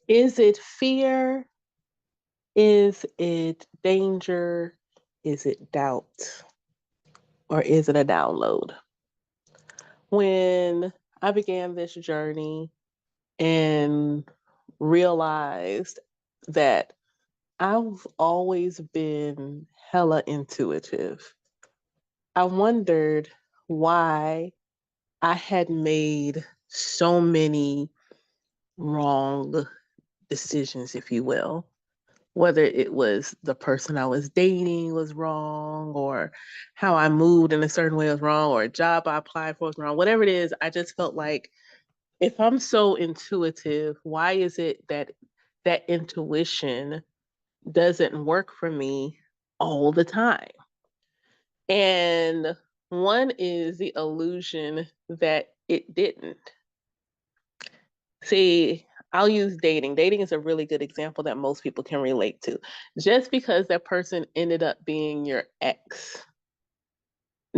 Is it fear? Is it danger? Is it doubt? Or is it a download? When I began this journey and realized that I've always been hella intuitive, I wondered why I had made so many wrong decisions, if you will. Whether it was the person I was dating was wrong, or how I moved in a certain way was wrong, or a job I applied for was wrong, whatever it is, I just felt like if I'm so intuitive, why is it that that intuition doesn't work for me all the time? And one is the illusion that it didn't. See, I'll use dating. Dating is a really good example that most people can relate to. Just because that person ended up being your ex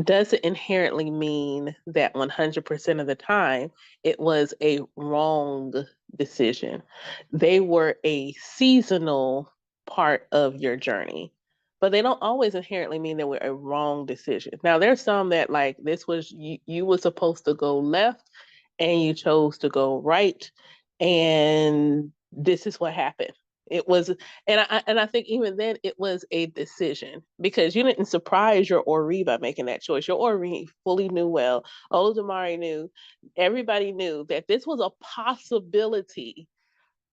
doesn't inherently mean that 100% of the time it was a wrong decision. They were a seasonal part of your journey, but they don't always inherently mean they were a wrong decision. Now, there's some that, like, this was you were supposed to go left and you chose to go right, and this is what happened. It was, and I think even then it was a decision because you didn't surprise your Ori by making that choice. Your Ori fully knew well. Olodumare knew. Everybody knew that this was a possibility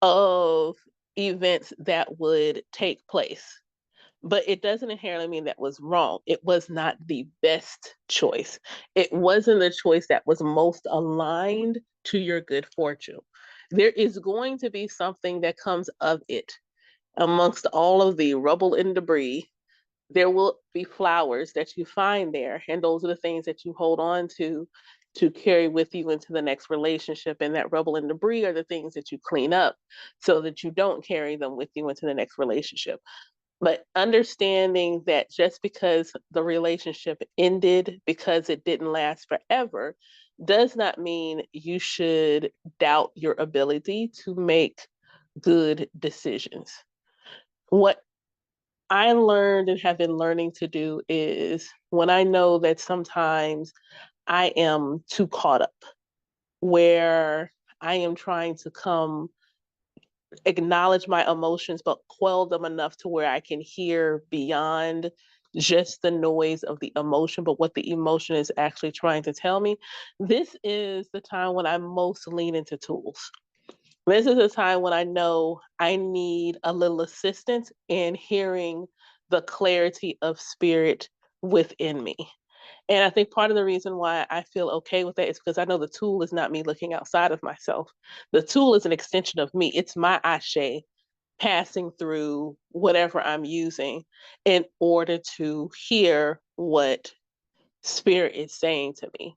of events that would take place. But it doesn't inherently mean that was wrong. It was not the best choice. It wasn't the choice that was most aligned to your good fortune. There is going to be something that comes of it amongst all of the rubble and debris. There will be flowers that you find there, and those are the things that you hold on to carry with you into the next relationship. And that rubble and debris are the things that you clean up so that you don't carry them with you into the next relationship. But understanding that just because the relationship ended because it didn't last forever does not mean you should doubt your ability to make good decisions. What I learned and have been learning to do is when I know that sometimes I am too caught up, where I am trying to come acknowledge my emotions, but quell them enough to where I can hear beyond just the noise of the emotion, but what the emotion is actually trying to tell me. This is the time when I most lean into tools. This is a time when I know I need a little assistance in hearing the clarity of spirit within me. And I think part of the reason why I feel okay with that is because I know the tool is not me looking outside of myself. The tool is an extension of me. It's my ashe passing through whatever I'm using in order to hear what spirit is saying to me.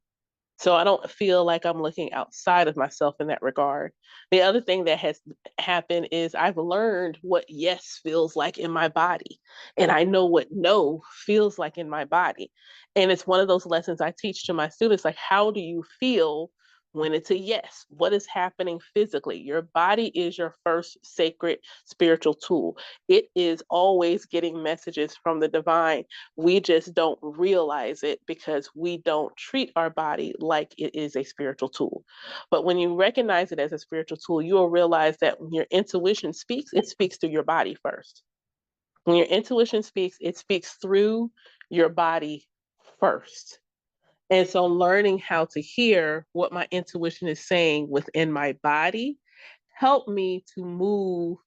So I don't feel like I'm looking outside of myself in that regard. The other thing that has happened is I've learned what yes feels like in my body. And I know what no feels like in my body. And it's one of those lessons I teach to my students, like, how do you feel when it's a yes? What is happening physically? Your body is your first sacred spiritual tool. It is always getting messages from the divine. We just don't realize it because we don't treat our body like it is a spiritual tool. But when you recognize it as a spiritual tool, you will realize that when your intuition speaks, it speaks through your body first. When your intuition speaks, it speaks through your body first. And so learning how to hear what my intuition is saying within my body helped me to move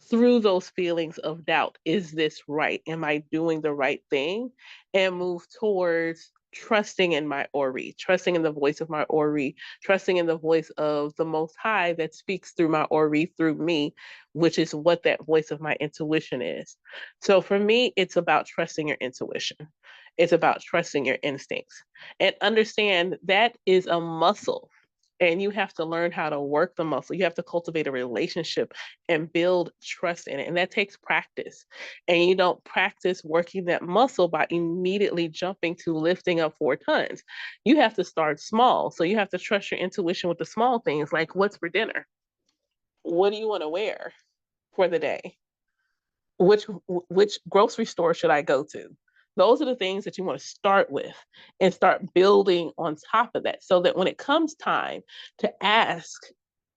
through those feelings of doubt. Is this right? Am I doing the right thing? And move towards trusting in my Ori, trusting in the voice of my Ori, trusting in the voice of the Most High that speaks through my Ori, through me, which is what that voice of my intuition is. So for me, it's about trusting your intuition. It's about trusting your instincts and understand that is a muscle, and you have to learn how to work the muscle. You have to cultivate a relationship and build trust in it. And that takes practice. And you don't practice working that muscle by immediately jumping to lifting up 4 tons. You have to start small. So you have to trust your intuition with the small things, like what's for dinner? What do you want to wear for the day? Which grocery store should I go to? Those are the things that you want to start with and start building on top of that so that when it comes time to ask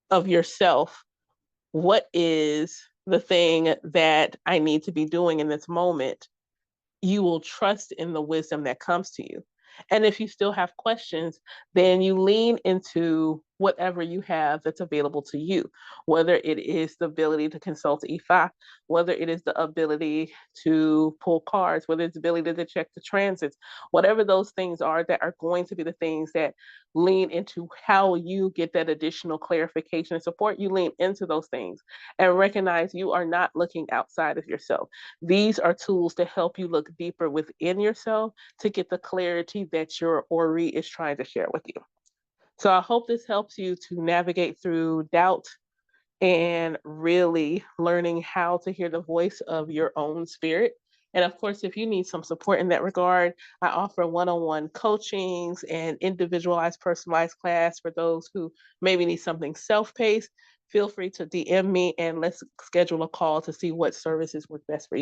of yourself, what is the thing that I need to be doing in this moment? You will trust in the wisdom that comes to you. And if you still have questions, then you lean into whatever you have that's available to you, whether it is the ability to consult Ifa, whether it is the ability to pull cards, whether it's the ability to check the transits, whatever those things are that are going to be the things that lean into how you get that additional clarification and support, you lean into those things and recognize you are not looking outside of yourself. These are tools to help you look deeper within yourself to get the clarity that your Ori is trying to share with you. So I hope this helps you to navigate through doubt and really learning how to hear the voice of your own spirit. And of course, if you need some support in that regard, I offer one on one coachings and individualized, personalized class for those who maybe need something self paced. Feel free to DM me and let's schedule a call to see what services work best for you.